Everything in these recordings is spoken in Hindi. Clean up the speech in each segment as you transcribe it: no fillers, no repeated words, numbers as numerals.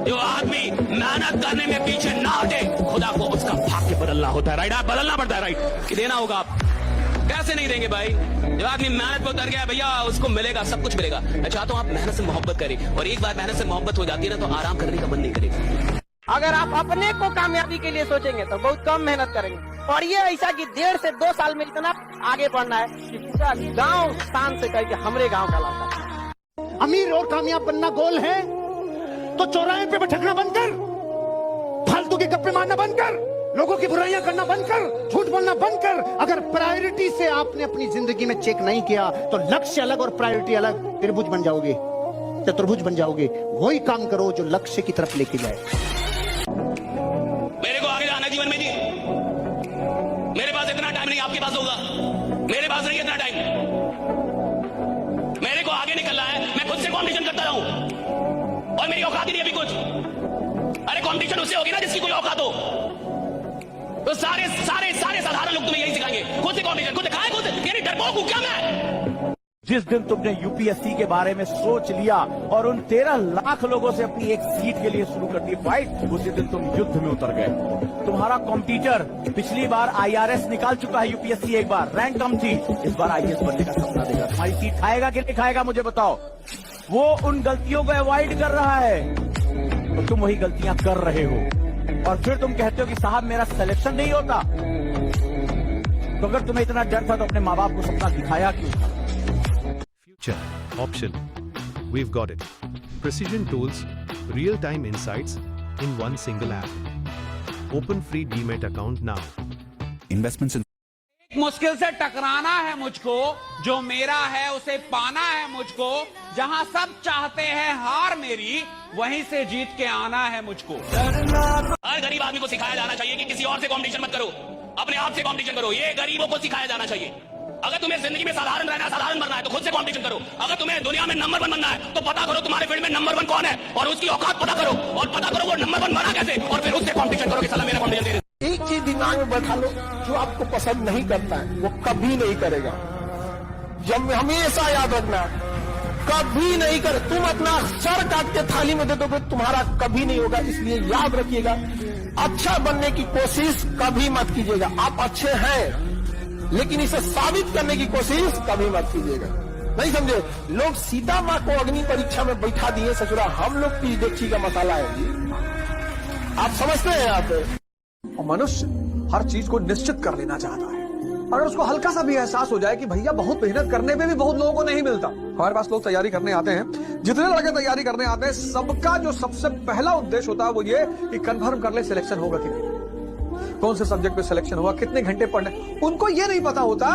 जो आदमी मेहनत करने में पीछे ना हटे, खुदा को उसका भाग्य बदलना होता है, राइट? आप बदलना पड़ता है, राइट? कि देना होगा आप, कैसे नहीं देंगे भाई? जब आदमी मेहनत पे उतर गया भैया, उसको मिलेगा, सब कुछ मिलेगा। मैं चाहता हूं आप मेहनत से मोहब्बत करें, और एक बार मेहनत से मोहब्बत हो जाती है ना, तो आराम करने का मन नहीं करेगा। अगर आप अपने को कामयाबी के लिए सोचेंगे तो बहुत कम मेहनत करेंगे, और ये ऐसा कि 1.5 से 2 साल में इतना आगे बढ़ना है कि पूरा गांव शान से कहे कि हमारे गांव का लाता है। अमीर और कामयाब बनना गोल है तो चौराहे पे भटकना बंद कर, फालतू के गप्पे मारना बंद कर, लोगों की बुराइयां करना बंद कर, झूठ बोलना बंद कर। अगर प्रायोरिटी से आपने अपनी जिंदगी में चेक नहीं किया तो लक्ष्य अलग और प्रायोरिटी अलग, त्रिभुज बन जाओगे, चतुर्भुज बन जाओगे। वही काम करो जो लक्ष्य की तरफ लेके जाए। मेरे को आगे जाना जीवन में जी, मेरे पास इतना टाइम नहीं, आपके पास होगा, मेरे पास नहीं इतना टाइम। मेरे को आगे निकलना है, मैं खुद से कॉम्पिटिशन करता रहूं, और मेरी औकात ही नहीं अभी कुछ। अरे कॉम्पिटिशन उससे होगी ना जिसकी कोई औकात हो। तो सारे सारे सारे साधारण लोग तुम्हें यही सिखाएंगे, खुद से कॉम्पिटिशन, खुद खाए, खुद यानी डरपोक हूं क्या मैं? जिस दिन तुमने यूपीएससी के बारे में सोच लिया और उन 13 लाख लोगों से अपनी एक सीट के लिए शुरू कर दी फाइट, उसी दिन तुम युद्ध में उतर गए। तुम्हारा कॉम्पिटिटर पिछली बार आईआरएस निकाल चुका है, यूपीएससी एक बार रैंक कम थी, इस बार आईएएस बनने का सपना देगा। तुम्हारी सीट खाएगा कि नहीं खाएगा मुझे बताओ। वो उन गलतियों को अवॉइड कर रहा है तो तुम वही गलतियां कर रहे हो, और फिर तुम कहते हो कि साहब मेरा सिलेक्शन नहीं होता। तो अगर तुम्हें इतना डर था तो अपने माँ बाप को सपना दिखाया क्यों था? Future option. We've got it. Precision tools, real-time insights in one single app. Open free Demat account now. Investments in मुश्किल से टकराना है मुझको, जो मेरा है उसे पाना है मुझको, जहां सब चाहते हैं हार मेरी, वहीं से जीत के आना है मुझको। हर गरीब आदमी को सिखाया जाना चाहिए कि किसी और से कंपटीशन मत करो, अपने आप से कंपटीशन करो। ये गरीबों को सिखाया जाना चाहिए। अगर तुम्हें जिंदगी में साधारण रहना है, साधारण बनना है, तो खुद से कंपटीशन करो। अगर तुम्हें दुनिया में नंबर 1 बनना है तो पता करो तुम्हारे फील्ड में नंबर 1 कौन है, और उसकी औकात पता करो, और पता करो वो नंबर 1 बना कैसे, और फिर उससे कंपटीशन करो कि साला मेरा कंपटीशन दे। एक चीज दिमाग में बैठा लो, जो आपको पसंद नहीं करता है वो कभी नहीं करेगा। जब हमेशा याद रखना, कभी नहीं करे। तुम अपना सर काट के थाली में दे दोगे, तुम्हारा कभी नहीं होगा। इसलिए याद रखिएगा, अच्छा बनने की कोशिश कभी मत कीजिएगा। आप अच्छे हैं लेकिन इसे साबित करने की कोशिश कभी मत कीजिएगा। नहीं समझे? लोग सीता माँ को अग्नि परीक्षा में बैठा दिए ससुरा, हम लोग की देखी का मसाला है। आप समझते हैं? आप मनुष्य हर चीज को निश्चित कर लेना चाहता है। अगर उसको हल्का सा भी एहसास हो जाए कि भैया बहुत मेहनत करने पे भी बहुत लोगों को नहीं मिलता। हमारे पास लोग तैयारी करने आते हैं, जितने लड़के तैयारी करने आते हैं, सबका जो सबसे पहला उद्देश्य होता है वो ये कि कंफर्म कर ले सिलेक्शन होगा कि नहीं, कौन से सब्जेक्ट पे सिलेक्शन होगा, कितने घंटे पढ़ने। उनको ये नहीं पता होता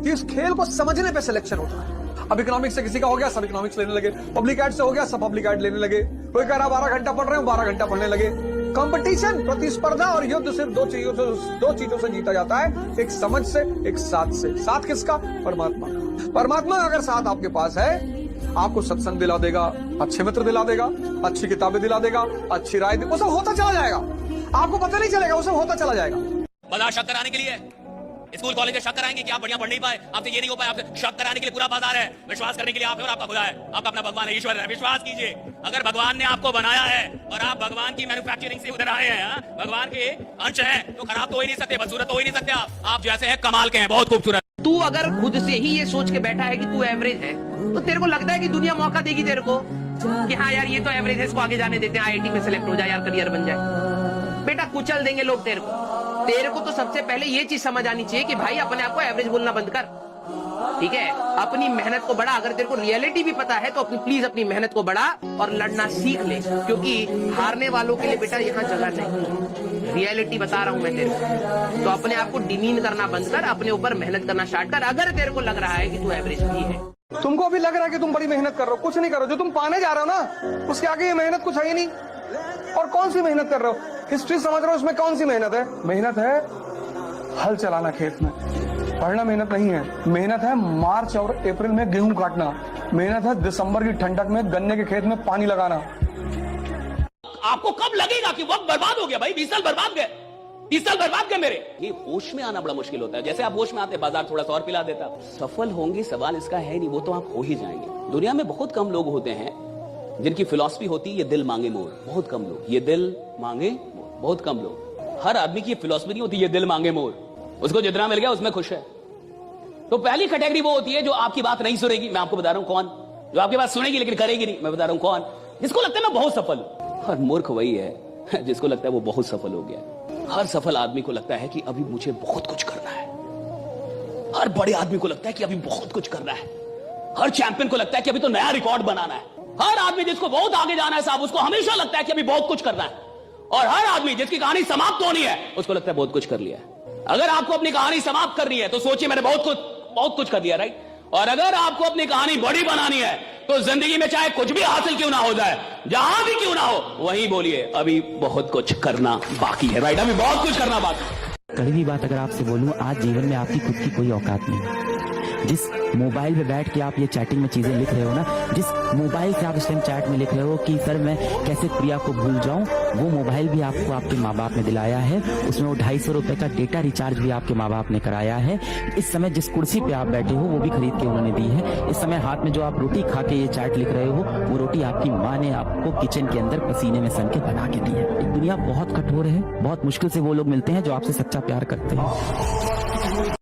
कि इस खेल को समझने पे सिलेक्शन होता है। अब इकोनॉमिक्स से किसी का हो गया, सब इकोनॉमिक्स लेने लगे। पब्लिक एड से हो गया, सब पब्लिक एड लेने लगे। कोई कह रहा 12 घंटा पढ़ रहे हो, 12 घंटा पढ़ने लगे। कंपटीशन, प्रतिस्पर्धा और युद्ध सिर्फ दो चीजों से जीता जाता है, एक समझ से, एक साथ से। साथ किसका? परमात्मा। परमात्मा अगर साथ आपके पास है, आपको सत्संग दिला देगा, अच्छे मित्र दिला देगा, अच्छी किताबें दिला देगा, अच्छी राय, वो सब होता चला जाएगा। आपको पता नहीं चलेगा, वो सब होता चला जाएगा। बाजार शक कराने के लिए स्कूल कॉलेज में शक कराएंगे कि आप बढ़िया पढ़ नहीं पाए, आपसे ये नहीं हो पाए। आपसे शक कराने के लिए पूरा बाजार है। विश्वास करने के लिए आप है और आपका खुदा है, आपका अपना भगवान है, ईश्वर है। विश्वास कीजिए, अगर भगवान ने आपको बनाया है और आप भगवान की मैन्युफैक्चरिंग से उधर आए हैं, भगवान के अंश हैं, तो खराब तो हो ही नहीं सकते, बदसूरत तो हो ही नहीं सकते। आप जैसे हैं कमाल के हैं, बहुत खूबसूरत। तू अगर खुद से ही ये सोच के बैठा है कि तू एवरेज है, तो तेरे को लगता है कि दुनिया मौका देगी तेरे को कि हाँ यार ये तो एवरेज है, इसको आगे जाने देते हैं, आईआईटी में सेलेक्ट हो जाए यार, करियर बन जाए। बेटा कुचल देंगे लोग तेरे को तो सबसे पहले ये चीज समझ आनी चाहिए कि भाई अपने आप को एवरेज बोलना बंद कर, ठीक है? अपनी मेहनत को बढ़ा। अगर तेरे को रियलिटी भी पता है तो प्लीज अपनी मेहनत को बढ़ा और लड़ना सीख ले, क्योंकि हारने वालों के लिए बेटा यहाँ जगह नहीं। रियलिटी बता रहा हूं मैं तेरे को, तो अपने आप को डिमीन करना बंद कर, अपने ऊपर मेहनत करना स्टार्ट कर। अगर तेरे को लग रहा है कि तू एवरेज भी है, तुमको भी लग रहा है कि तुम बड़ी मेहनत कर रहे हो, कुछ नहीं करो। जो तुम पाने जा रहे हो ना, उसके आगे ये मेहनत कुछ है ही नहीं। और कौन सी मेहनत कर रहे हो? हिस्ट्री समझ रहे हो, उसमें कौन सी मेहनत है? मेहनत है हल चलाना खेत में, पढ़ना मेहनत नहीं है। मेहनत है मार्च और अप्रैल में गेहूं काटना, मेहनत है दिसंबर की ठंडक में गन्ने के खेत में पानी लगाना। आपको कब लगेगा कि वक्त बर्बाद हो गया? भाई 20 साल बर्बाद गए, 30 साल बर्बाद गए मेरे। ये होश में आना बड़ा मुश्किल होता है। जैसे आप होश में आते, बाजार थोड़ा सा और पिला देता। सफल होंगे, सवाल इसका है नहीं, वो तो आप हो ही जाएंगे। दुनिया में बहुत कम लोग होते हैं जिनकी फिलॉसफी होती है ये दिल मांगे मोर, बहुत कम लोग। ये दिल मांगे मोर, बहुत कम लोग। हर आदमी की फिलॉसफी नहीं होती ये दिल मांगे मोर, उसको जितना मिल गया उसमें खुश है। तो पहली कैटेगरी वो होती है जो आपकी बात नहीं सुनेगी, मैं आपको बता रहा हूं कौन। जो आपकी बात सुनेगी लेकिन करेगी नहीं, मैं बता रहा हूं कौन। जिसको लगता है मैं बहुत सफल हूं। और मूर्ख वही है जिसको लगता है वो बहुत सफल हो गया। हर सफल आदमी को लगता है कि अभी मुझे बहुत कुछ करना है। हर बड़े आदमी को लगता है कि अभी बहुत कुछ करना है। हर चैंपियन को लगता है कि अभी तो नया रिकॉर्ड बनाना है। हर आदमी जिसको बहुत आगे जाना है साहब, उसको हमेशा लगता है कि अभी बहुत कुछ करना है। और हर आदमी जिसकी कहानी समाप्त होनी है, उसको लगता है बहुत कुछ कर लिया है। अगर आपको अपनी कहानी समाप्त करनी है तो सोचिए मैंने बहुत कुछ कर दिया, राइट। और अगर आपको अपनी कहानी बड़ी बनानी है तो जिंदगी में चाहे कुछ भी हासिल क्यों ना हो जाए, जहां भी क्यों ना हो, वहीं बोलिए अभी बहुत कुछ करना बाकी है, राइट। अभी बहुत कुछ करना बाकी है। कड़वी बात अगर आपसे बोलूं, आज जीवन में आपकी खुद की कोई औकात नहीं। जिस मोबाइल पे बैठ के आप ये चैटिंग में चीजें लिख रहे हो ना, जिस मोबाइल से आप इस टाइम चैट में लिख रहे हो कि सर मैं कैसे प्रिया को भूल जाऊं, वो मोबाइल भी आपको आपके माँ बाप ने दिलाया है। उसमें वो 250 रुपए का डेटा रिचार्ज भी आपके माँ बाप ने कराया है। इस समय जिस कुर्सी पे आप बैठे हो वो भी खरीद के उन्होंने दी है। इस समय हाथ में जो आप रोटी खा के ये चैट लिख रहे हो, वो रोटी आपकी माँ ने आपको किचन के अंदर पसीने में सन के बना के दी है। दुनिया बहुत कठोर है, बहुत मुश्किल से वो लोग मिलते हैं जो आपसे सच्चा प्यार करते हैं।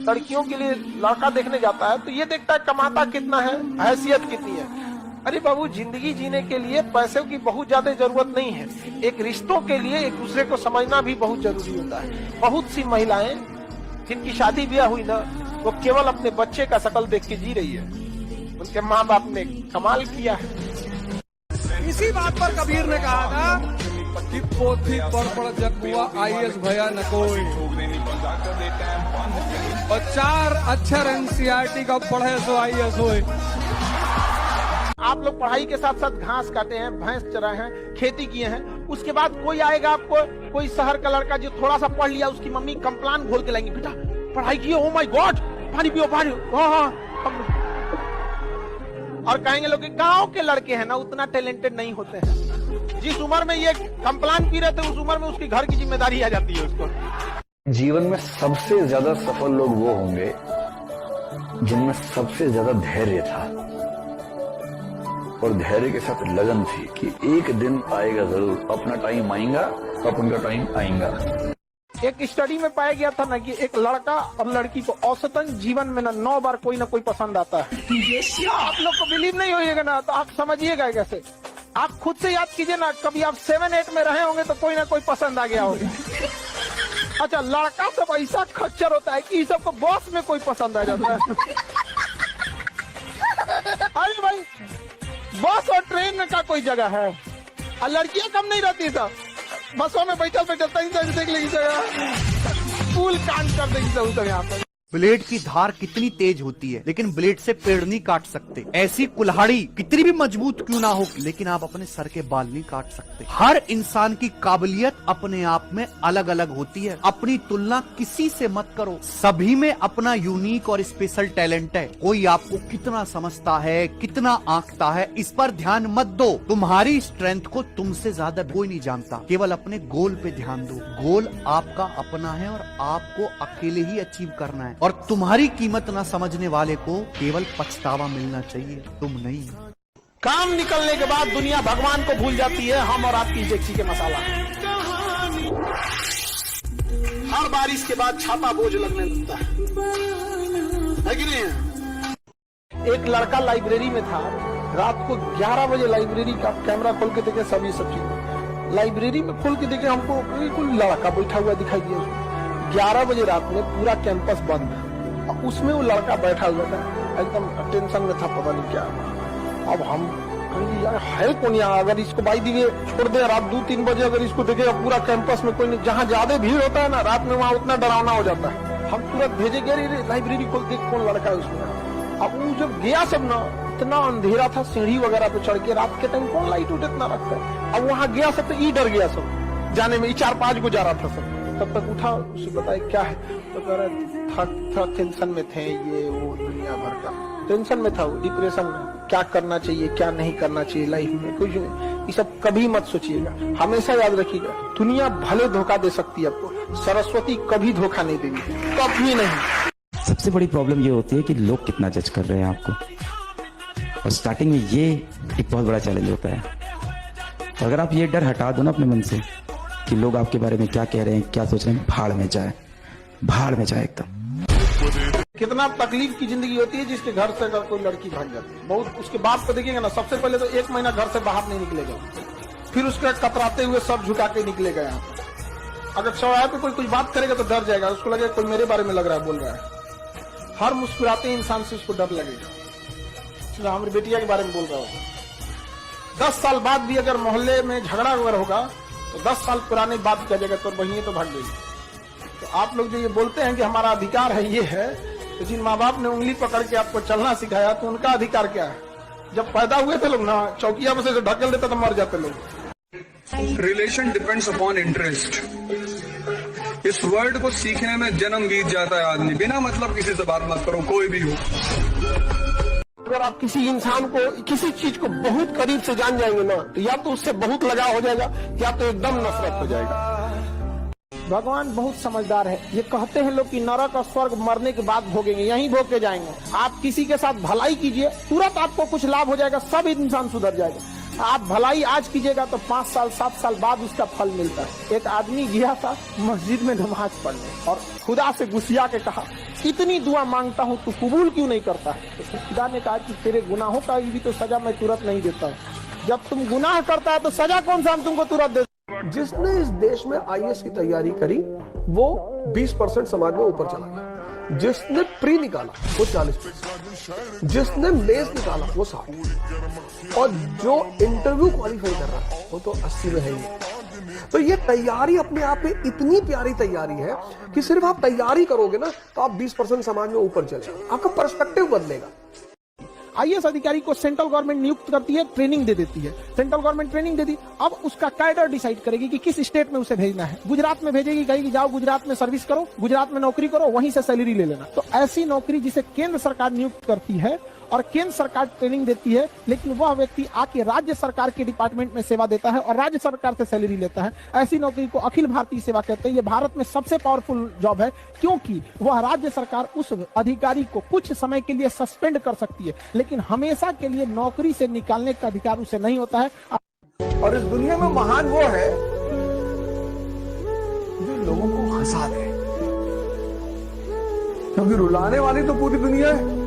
लड़कियों के लिए लड़का देखने जाता है तो ये देखता है कमाता कितना है, हैसियत कितनी है। अरे बाबू, जिंदगी जीने के लिए पैसों की बहुत ज्यादा जरूरत नहीं है। एक रिश्तों के लिए एक दूसरे को समझना भी बहुत जरूरी होता है। बहुत सी महिलाएं जिनकी शादी ब्याह हुई ना, वो केवल अपने बच्चे का शकल देख के जी रही है। उनके माँ बाप ने कमाल किया है। इसी बात पर कबीर ने कहा था कि पोथी पर जग हुआ IAS भया न कोई, और 4 अक्षर NCERT का पढ़े सो IAS होए। आप लोग पढ़ाई के साथ साथ घास काटे हैं, भैंस चराए हैं, खेती किए हैं। उसके बाद कोई आएगा आपको, कोई शहर का लड़का जो थोड़ा सा पढ़ लिया, उसकी मम्मी कंप्लान घोल के लाएंगी, बेटा पढ़ाई किए, ओ माय गॉड पानी पियो पानी। हाँ। और कहेंगे लोग गांव के लड़के हैं ना उतना टैलेंटेड नहीं होते हैं। जिस उम्र में ये कंप्लान पी रहे थे उस उम्र में उसकी घर की जिम्मेदारी आ जाती है उसको। जीवन में सबसे ज्यादा सफल लोग वो होंगे जिनमें सबसे ज्यादा धैर्य था और धैर्य के साथ लगन थी कि एक दिन आएगा जरूर, अपना टाइम आएगा, अपन का टाइम आएगा। एक स्टडी में पाया गया था ना कि एक लड़का और लड़की को औसतन जीवन में ना 9 बार कोई ना कोई पसंद आता है। आप लोग को बिलीव नहीं होइएगा ना तो आप समझिएगा कैसे। आप खुद से याद कीजिए ना, कभी आप 7-8 में रहे होंगे तो कोई ना कोई पसंद आ गया होगा। अच्छा, लड़का सब ऐसा खच्चर होता है कि सबको बॉस में कोई पसंद आ जाता है। अरे भाई, बस और ट्रेन में का कोई जगह है, और लड़कियां कम नहीं रहती सब। बसों में बैठल देख लेगी जगह, फूल कांड कर देगी सब यहाँ पर। ब्लेड की धार कितनी तेज होती है लेकिन ब्लेड से पेड़ नहीं काट सकते। ऐसी कुल्हाड़ी कितनी भी मजबूत क्यों ना हो, लेकिन आप अपने सर के बाल नहीं काट सकते। हर इंसान की काबिलियत अपने आप में अलग अलग होती है। अपनी तुलना किसी से मत करो। सभी में अपना यूनिक और स्पेशल टैलेंट है। कोई आपको कितना समझता है, कितना आंकता है, इस पर ध्यान मत दो। तुम्हारी स्ट्रेंथ को तुमसे ज्यादा कोई नहीं जानता। केवल अपने गोल पे ध्यान दो। गोल आपका अपना है और आपको अकेले ही अचीव करना है। और तुम्हारी कीमत ना समझने वाले को केवल पछतावा मिलना चाहिए, तुम नहीं। काम निकलने के बाद दुनिया भगवान को भूल जाती है, हम और आपकी जेक्सी के मसाला। हर बारिश के बाद छाता बोझ लगने लगता है कि नहीं? एक लड़का लाइब्रेरी में था, रात को 11 बजे लाइब्रेरी का कैमरा खोल के देखे, सभी सब चीज लाइब्रेरी में खोल के देखे, हमको बिल्कुल लड़का बैठा हुआ दिखाई दिया। 11 बजे रात में पूरा कैंपस बंद है, उसमें वो लड़का बैठा हुआ था, एकदम टेंशन में था, पता नहीं क्या। अब हम कहेंगे यार है कौन यहाँ, अगर इसको बाई दिए छोड़ दे रात 2-3 बजे, अगर इसको देखेगा पूरा कैंपस में कोई नहीं, जहाँ ज्यादा भीड़ होता है ना रात में, वहाँ उतना डरावना हो जाता है। हम तुरंत भेजेंगे लाइब्रेरी खोल देख कौन लड़का है उसमें। अब वो जब गया सब ना, इतना अंधेरा था, सीढ़ी वगैरह पे चढ़ के, रात के टाइम कौन लाइट उठ इतना रखता है। अब वहाँ गया सब तो डर गया सब जाने में, 4-5 को जा रहा था सब। तब तक उठा, उसे बताया क्या है, तो कह रहा था टेंशन में थे, ये वो दुनिया भर का टेंशन में था, वो डिप्रेशन में, क्या करना चाहिए क्या नहीं करना चाहिए लाइफ में, कुछ नहीं। ये सब कभी मत सोचिएगा, हमेशा याद रखिएगा, दुनिया भले धोखा दे सकती है आपको, सरस्वती कभी धोखा नहीं देगी, कभी नहीं। सबसे बड़ी प्रॉब्लम ये होती है कि लोग कितना जज कर रहे हैं आपको, और स्टार्टिंग में ये एक बहुत बड़ा चैलेंज होता है। तो अगर आप ये डर हटा दो ना अपने मन से कि लोग आपके बारे में क्या कह रहे हैं, क्या सोच रहे हैं, भाड़ में जाए एकदम। कितना तकलीफ की जिंदगी होती है जिसके घर से अगर कोई लड़की भाग जाती है, बहुत उसके बाप को देखिएगा ना, सबसे पहले तो 1 महीना घर से बाहर नहीं निकलेगा, फिर उसके कतराते हुए सब झुका के निकलेगा। यहाँ अगर चौराहे पे कोई कुछ बात करेगा तो डर जाएगा, उसको लगेगा कोई मेरे बारे में लग रहा है, बोल रहा है। हर मुस्कुराते इंसान से उसको डर लगेगा, हमारी बेटिया के बारे में बोल रहा होगा। 10 साल बाद भी अगर मोहल्ले में झगड़ा वगैरह होगा तो 10 साल पुरानी बात कह जाएगा, तो बहिनी तो भाग गई। तो आप लोग जो ये बोलते हैं कि हमारा अधिकार है, ये है, तो जिन माँ बाप ने उंगली पकड़ के आपको चलना सिखाया तो उनका अधिकार क्या है? जब पैदा हुए थे लोग ना, चौकिया में से ढकेल देता तो मर जाते लोग। Relation depends upon interest. इस वर्ड को सीखने में जन्म बीत जाता है आदमी। बिना मतलब किसी से बात मत करो, कोई भी हो। अगर आप किसी इंसान को, किसी चीज को बहुत करीब से जान जाएंगे ना, तो या तो उससे बहुत लगाव हो जाएगा या तो एकदम नफरत हो जाएगा। भगवान बहुत समझदार है। ये कहते हैं लोग कि नरक और स्वर्ग मरने के बाद भोगेंगे, यहीं भोग के जाएंगे। आप किसी के साथ भलाई कीजिए, तुरंत आपको कुछ लाभ हो जाएगा, सब इंसान सुधर जाएगा। आप भलाई आज कीजिएगा तो 5 साल 7 साल बाद उसका फल मिलता है। एक आदमी गया था मस्जिद में नमाज पढ़ने और खुदा से गुस्सिया के कहा, इतनी दुआ मांगता हूँ, तू कबूल क्यों नहीं करता है? तो खुदा ने कहा कि तेरे गुनाहों का भी तो सजा मैं तुरंत नहीं देता हूँ। जब तुम गुनाह करता है तो सजा कौन सा हम तुमको तुरंत दे? जिसने इस देश में IAS की तैयारी करी वो 20% समाज में ऊपर चला गया। जिसने प्री निकाला वो 40%, जिसने मेंस निकाला वो 60%, और जो इंटरव्यू क्वालिफाई कर रहा है वो तो 80 में है ही। तो ये तैयारी अपने आप में इतनी प्यारी तैयारी है कि सिर्फ आप तैयारी करोगे ना तो आप 20% समाज में ऊपर चले, आपका पर्सपेक्टिव बदलेगा। IAS अधिकारी को सेंट्रल गवर्नमेंट नियुक्त करती है, ट्रेनिंग दे देती है। सेंट्रल गवर्नमेंट ट्रेनिंग दे दी, अब उसका कैडर डिसाइड करेगी कि किस स्टेट में उसे भेजना है। गुजरात में भेजेगी, कहेगी जाओ गुजरात में सर्विस करो, गुजरात में नौकरी करो, वहीं से सैलरी ले लेना। तो ऐसी नौकरी जिसे केंद्र सरकार नियुक्त करती है और केंद्र सरकार ट्रेनिंग देती है, लेकिन वह व्यक्ति आके राज्य सरकार के डिपार्टमेंट में सेवा देता है और राज्य सरकार से सैलरी लेता है, ऐसी नौकरी को अखिल भारतीय सेवा कहते हैं। ये भारत में सबसे पावरफुल जॉब है, क्योंकि वह राज्य सरकार उस अधिकारी को कुछ समय के लिए सस्पेंड कर सकती है, लेकिन हमेशा के लिए नौकरी से निकालने का अधिकार उसे नहीं होता है। और इस दुनिया में महान वो है जो लोगों को हंसा दे, क्योंकि रुलाने वाली तो पूरी दुनिया है।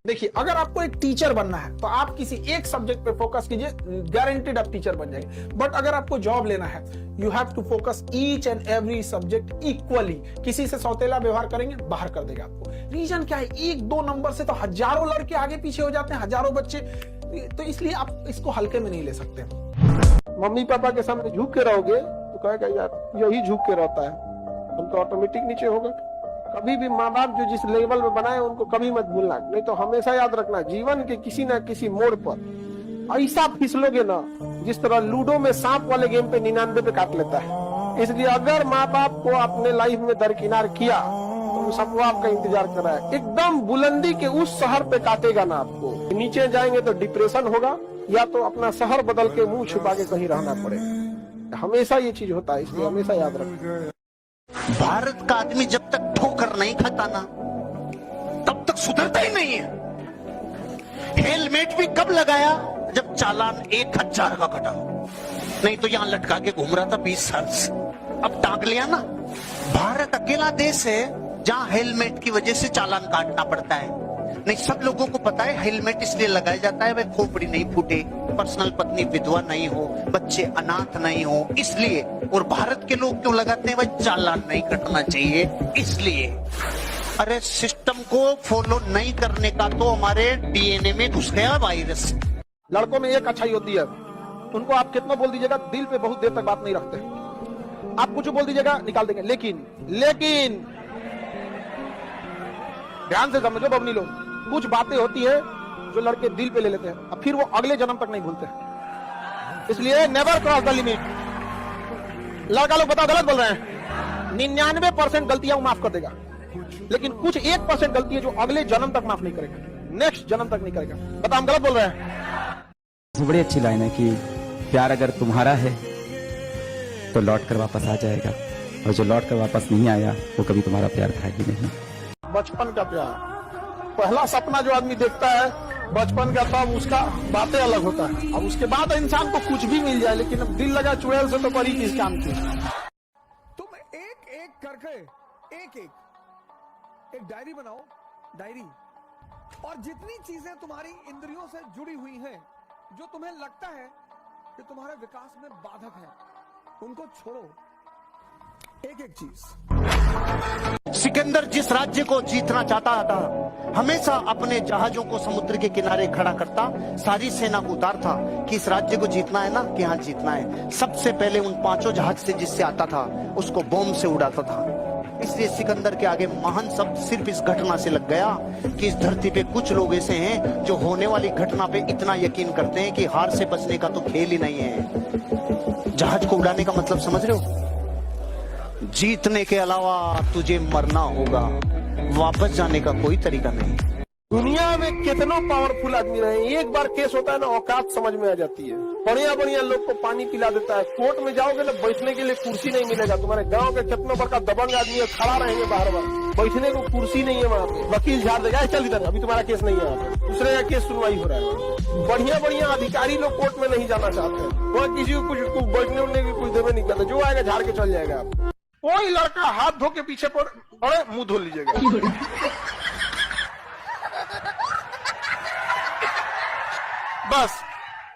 देखिए, अगर आपको एक टीचर बनना है तो आप किसी एक सब्जेक्ट पे फोकस कीजिए, गारंटीड आप टीचर बन जाएंगे। बट अगर आपको जॉब लेना है, you have to focus each and every subject equally. किसी से सौतेला व्यवहार करेंगे, बाहर कर देगा आपको। रीजन क्या है? 1-2 नंबर से तो हजारों लड़के आगे पीछे हो जाते हैं, हजारों बच्चे। तो इसलिए आप इसको हल्के में नहीं ले सकते। मम्मी पापा के सामने झुक के रहोगे तो कहेगा यार यही झुक के रहता है, उनका ऑटोमेटिक नीचे होगा। कभी भी माँ बाप जो जिस लेवल में बनाए उनको कभी मत भूलना, नहीं तो हमेशा याद रखना, जीवन के किसी न किसी मोड़ पर ऐसा फिसलोगे ना जिस तरह लूडो में सांप वाले गेम पे 99 पे काट लेता है। इसलिए अगर माँ बाप को अपने लाइफ में दरकिनार किया तो सबको आपका इंतजार कर रहा है। एकदम बुलंदी के उस शहर पे काटेगा ना आपको, नीचे जाएंगे तो डिप्रेशन होगा, या तो अपना शहर बदल के मुंह छुपा के कहीं रहना पड़ेगा। हमेशा ये चीज होता है, इसलिए हमेशा याद रखना। भारत का आदमी जब तक ठोकर नहीं खाता ना तब तक सुधरता ही नहीं है। हेलमेट भी कब लगाया? जब चालान 1000 का कटा, नहीं तो यहां लटका के घूम रहा था 20 साल से, अब टांग लिया ना। भारत अकेला देश है जहां हेलमेट की वजह से चालान काटना पड़ता है। नहीं, सब लोगों को पता है हेलमेट इसलिए लगाया जाता है भाई खोपड़ी नहीं फूटे, पर्सनल पत्नी विधवा नहीं हो, बच्चे अनाथ नहीं हो, इसलिए। और भारत के लोग क्यों लगाते हैं भाई? चालान नहीं कटना चाहिए इसलिए। अरे सिस्टम को फॉलो नहीं करने का तो हमारे DNA में घुस गया वायरस। लड़कों में एक अच्छाई होती है, उनको आप कितना बोल दीजिएगा दिल पे बहुत देर तक बात नहीं रखते। आप कुछ बोल दीजिएगा निकाल देंगे, लेकिन ध्यान से समझो बबनी लोग, कुछ बातें होती है जो लड़के दिल पे ले लेते हैं और फिर वो अगले जन्म तक नहीं भूलते। इसलिए नेवर क्रॉस द लिमिट। लड़का लोग बताओ गलत बोल रहे हैं। 99% गलतियां वो माफ कर देगा, लेकिन कुछ 1% गलती है जो अगले जन्म तक माफ नहीं करेगा, नेक्स्ट जन्म तक नहीं करेगा। बताओ हम गलत बोल रहे हैं। बड़ी अच्छी लाइन है कि प्यार अगर तुम्हारा है तो लौट कर वापस आ जाएगा, और जो लौट कर वापस नहीं आया वो कभी तुम्हारा प्यार था ही नहीं। बचपन का प्यार, पहला सपना जो आदमी देखता है बचपन का तब उसका बातें अलग होता है। अब उसके बाद इंसान को कुछ भी मिल जाए, लेकिन अब दिल लगा चुड़ैल से तो बड़ी किस काम की। तुम एक एक करके एक डायरी बनाओ, डायरी, और जितनी चीजें तुम्हारी इंद्रियों से जुड़ी हुई हैं, जो तुम्हें लगता है कि तुम्हारे विकास में बाधक है, उनको छोड़ो, एक एक चीज। सिकंदर जिस राज्य को जीतना चाहता था, हमेशा अपने जहाजों को समुद्र के किनारे खड़ा करता, सारी सेना को उतारता कि इस राज्य को जीतना है ना, कि हाँ जीतना है। सबसे पहले उन 5 जहाज से जिससे आता था उसको बॉम्ब से उड़ाता था। इसलिए सिकंदर के आगे महान शब्द सिर्फ इस घटना से लग गया कि इस धरती पे कुछ लोग ऐसे हैं जो होने वाली घटना पे इतना यकीन करते हैं कि हार से बचने का तो खेल ही नहीं है। जहाज को उड़ाने का मतलब समझ रहे हो? जीतने के अलावा तुझे मरना होगा, वापस जाने का कोई तरीका नहीं। दुनिया में कितनों पावरफुल आदमी रहे, एक बार केस होता है ना, औकात समझ में आ जाती है। बढ़िया बढ़िया लोग को पानी पिला देता है। कोर्ट में जाओगे ना, बैठने के लिए कुर्सी नहीं मिलेगा। तुम्हारे गांव के कितनों बड़का दबंग आदमी है, खड़ा रहेंगे बार बार, बैठने को कुर्सी नहीं है वहाँ पे। वकील झाड़ देगा, चल इधर, अभी तुम्हारा केस नहीं है, दूसरे का केस सुनवाई हो रहा है। बढ़िया बढ़िया अधिकारी लोग कोर्ट में नहीं जाना चाहते हैं, वहाँ किसी को कुछ बैठने उठने की कुछ देवे नहीं करते, जो आएगा झाड़ के चल जाएगा। आप कोई लड़का हाथ धो के पीछे पर अरे मुंह धो लीजिएगा। बस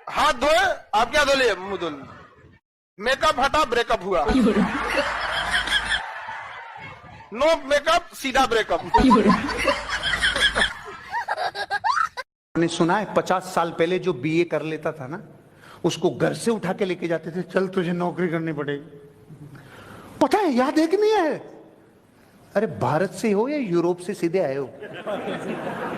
हाथ धोए, आप क्या धो लिए? मुंह धो लिए। मेकअप हटा, ब्रेकअप हुआ। नो मेकअप, सीधा ब्रेकअप। मैंने सुना है 50 साल पहले जो बीए कर लेता था ना, उसको घर से उठा के लेके जाते थे, चल तुझे नौकरी करनी पड़ेगी। पता है, याद है कि नहीं है? अरे भारत से हो या यूरोप से सीधे आए हो,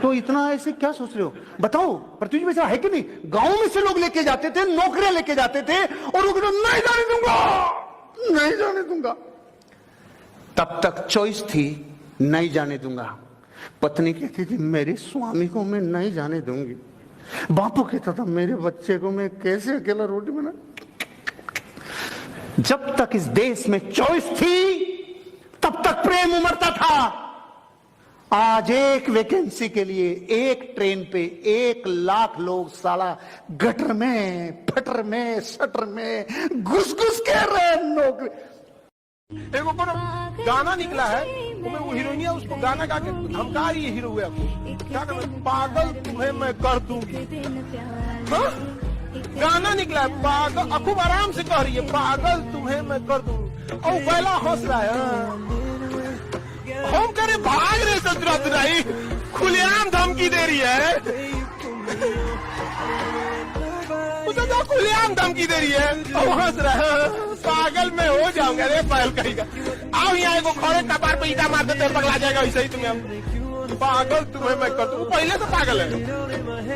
तो इतना ऐसे क्या सोच रहे हो? बताओ, पृथ्वी में ऐसा है कि नहीं? गांव में से लोग लेके जाते थे, नौकरियां लेके जाते थे, और वो कहते नहीं जाने दूंगा, नहीं जाने दूंगा। तब तक चॉइस थी, नहीं जाने दूंगा। पत्नी कहती थी मेरे स्वामी को मैं नहीं जाने दूंगी। बापू कहता था मेरे बच्चे को मैं कैसे अकेला रोटी बना। जब तक इस देश में चॉइस थी, तब तक प्रेम उमड़ता था। आज एक वैकेंसी के लिए एक ट्रेन पे 1 लाख लोग साला गटर में, फटर में, शटर में घुस घुस के रहे नौकरी। देखो गाना निकला है, वो हीरोइन है, उसको गाना गा के धमका रही है हीरो हुआ को, क्या कर, पागल तुम्हें मैं कर दूंगी। हाँ? गाना निकला है, पागल, खूब आराम से कह रही है, पागल तुम्हें मैं कर दूंगी, और पहला हंस रहा है। हम करे भाग रहे ससुराई, खुलेआम धमकी दे रही है, उसे तो खुलेआम धमकी दे रही है, और हंस रहा है, पागल मैं हो जाऊंगा। रे पायल कहेगा, आओ यहाँ को खड़े कपार पे ईटा मार देते पगला जाएगा, वैसे ही तुम्हें पागल तुम्हें मैं कर दूंगी। पहले तो पागल है।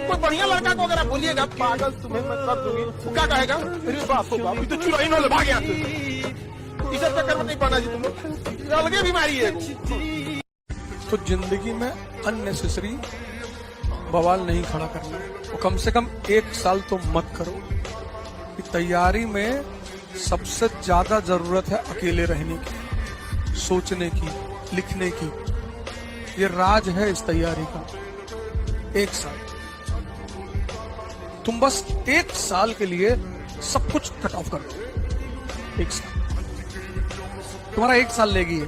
कोई बढ़िया लड़का को अगर आप बोलिएगा पागल तुम्हें मैं कर दूंगी, वो क्या कहेगा? मेरे बाप को बाप, तो चुराई न भाग यहाँ से, इस चक्कर में नहीं पड़ना जी, तुम अलगे बीमारी है। तो जिंदगी में अननेसेसरी बवाल नहीं खड़ा करना, वो कम से कम 1 साल तो मत करो। कि तैयारी में सबसे ज्यादा जरूरत है अकेले रहने की, सोचने की, लिखने की। ये राज है इस तैयारी का। 1 साल तुम बस 1 साल के लिए सब कुछ कट ऑफ कर दो। 1 साल तुम्हारा 1 साल लेगी,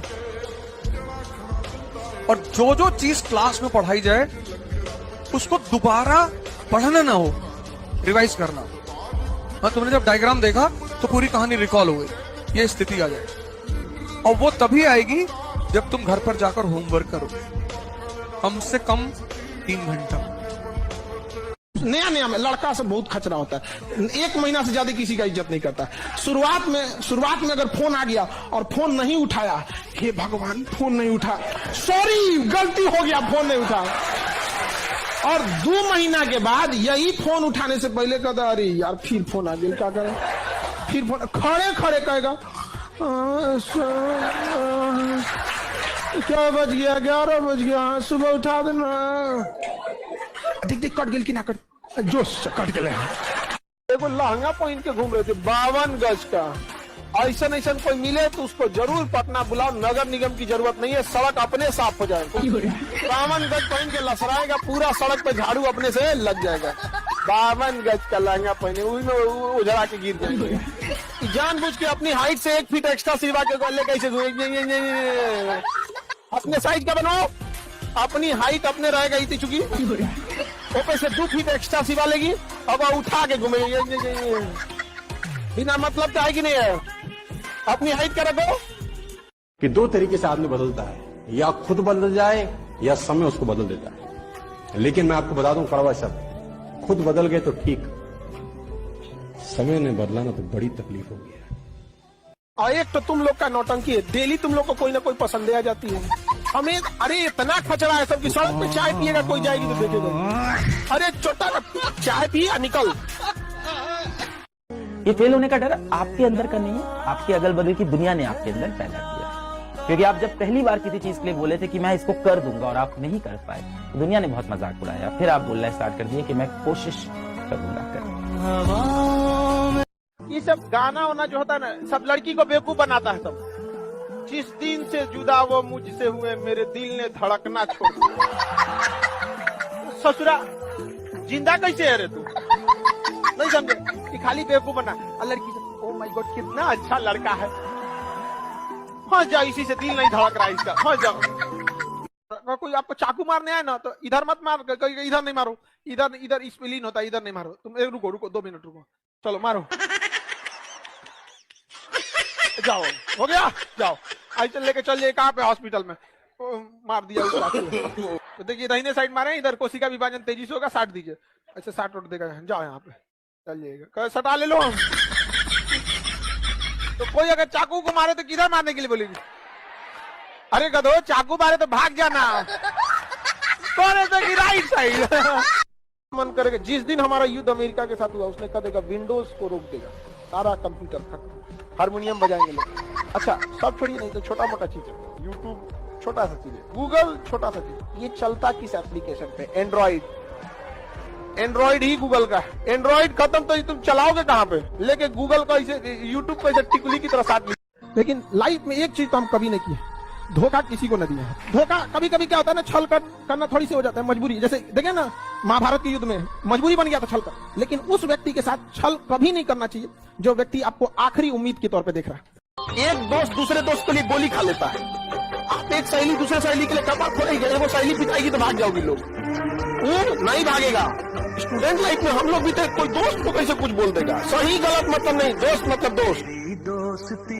और जो जो चीज क्लास में पढ़ाई जाए उसको दोबारा पढ़ना ना हो, रिवाइज करना। हाँ, तुमने जब डायग्राम देखा तो पूरी कहानी रिकॉल हो गई, ये स्थिति आ जाए। और वो तभी आएगी जब तुम घर पर जाकर होमवर्क करो, कम से कम 3 घंटा। नया नया में लड़का से बहुत खचरा होता है, 1 महीना से ज्यादा किसी का इज्जत नहीं करता। शुरुआत में अगर फोन आ गया और फोन नहीं उठाया, हे भगवान फोन नहीं उठा, सॉरी गलती हो गया, फोन नहीं उठा। और 2 महीना के बाद यही फोन उठाने से पहले कहता अरे यार फिर फोन आ गया, क्या करें? फिर फोन खड़े खड़े कहेगा क्या बज गया, 11 बज गया, सुबह उठा देना। देख देख कट गई कि ना कट, जोश कट गए। देखो लहंगा पहन के घूम रहे थे 52 गज का, ऐसा ऐसा कोई मिले तो उसको जरूर पटना बुलाओ, नगर निगम की जरूरत नहीं है, सड़क अपने साफ हो जाएगा। बावन गज पहन के लसराएगा, पूरा सड़क पे झाड़ू अपने से लग जाएगा। 52 गज का लहंगा पहने उसमें उजड़ा के गिर जाएंगे। जानबूझ के अपनी हाइट से 1 फीट एक्स्ट्रा सिलवा के गले कैसे अपने साइज का बनाओ, अपनी हाइट अपने रहेगा इतनी चुकी, ऊपर से 2 फीट एक्स्ट्रा सिलवा लेगी, अब उठा के घूमेगी बिना मतलब का है कि नहीं है। अपनी हाइट का रखो। कि 2 तरीके से आदमी बदलता है, या खुद बदल जाए या समय उसको बदल देता है। लेकिन मैं आपको बता दूं कड़वा शब्द, खुद बदल गए तो ठीक, समय ने बदला ना तो बड़ी तकलीफ होगी। और एक तो तुम लोग का नौटंकी है, डेली तुम लोग को कोई ना कोई पसंद आ जाती है। हमें अरे इतना खचड़ा है सब की, सड़क पे चाय पिएगा कोई जाएगी तो देखेगा, अरे छोटा चाय पिए निकल। ये फेल होने का डर आपके अंदर का नहीं है, आपके अगल बगल की दुनिया ने आपके अंदर पैदा किया। क्योंकि आप जब पहली बार किसी चीज के लिए बोले थे कि मैं इसको कर दूंगा और आप नहीं कर पाए, तो दुनिया ने बहुत मजाक उड़ाया। फिर आप बोलना स्टार्ट कर दिए कि मैं कोशिश करूंगा। ये सब गाना वाना जो होता है ना, सब लड़की को बेवकूफ बनाता है सब। जिस दिन से जुदा वो मुझसे हुए, मेरे दिल ने धड़कना छोड़ दिया। ससुरा जिंदा कैसे है रे तू, नहीं समझे कि खाली बेवकूफ बना। लड़की से ओ माय गॉड कितना अच्छा लड़का है, हाँ जाओ, इसी से दिल नहीं धड़क रहा है इसका, हाँ जाओ। कोई आपको चाकू मारने आए ना तो इधर मत मार, इधर नहीं मारो, इधर इधर इस पे लीन होता है, इधर नहीं मारो। तुम रुको रुको 2 मिनट रुको, चलो मारो, जाओ हो गया, जाओ आज लेके चल जाइए कहाँ पे, हॉस्पिटल में। मार दिया उस चाकू। तो देखिए दाहिने साइड मारे, इधर कोशिका विभाजन तेजी से होगा, 60 दीजिए, ऐसे 60 उठ देगा, जाओ यहाँ पे चलिएगा, सटा ले लो हम। तो कोई अगर चाकू को मारे तो किधर मारने के लिए बोलेगी, अरे गधो चाकू मारे तो भाग जाना, कौन कि राइट साइड। मन करेगा जिस दिन हमारा युद्ध अमेरिका के साथ हुआ, उसने कह देगा विंडोज को रोक देगा, सारा कंप्यूटर खत्म, हारमोनियम बजाएंगे लोग। अच्छा सब छोड़िए, नहीं तो छोटा मोटा चीज है, यूट्यूब छोटा सा चीज है, गूगल छोटा सा चीज। ये चलता किस एप्लीकेशन पे, एंड्रॉइड ही गूगल का है। एंड्रॉइड खत्म तो तुम चलाओगे कहाँ पे, लेके गूगल को ऐसे यूट्यूब को ऐसे टिकुली की तरह साथ। लेकिन लाइफ में एक चीज तो हम कभी नहीं किए, धोखा किसी को न दिया है। धोखा कभी कभी क्या होता है ना, छल करना थोड़ी सी हो जाता है, मजबूरी। जैसे देखे ना महाभारत के युद्ध में मजबूरी बन गया था छल कर, लेकिन उस व्यक्ति के साथ छल कभी नहीं करना चाहिए जो व्यक्ति आपको आखिरी उम्मीद के तौर पे देख रहा है। एक दोस्त दूसरे दोस्त के लिए गोली खा लेता है, आप एक सहेली दूसरे सहेली के लिए कपाट फोड़ेगी, वो सहेली पिटाएगी तो भाग जाओगी लोग, वो नहीं भागेगा। स्टूडेंट लाइफ में हम लोग भी थे, कोई दोस्त को कैसे कुछ बोल देगा, सही गलत मतलब नहीं, दोस्त मतलब दोस्त।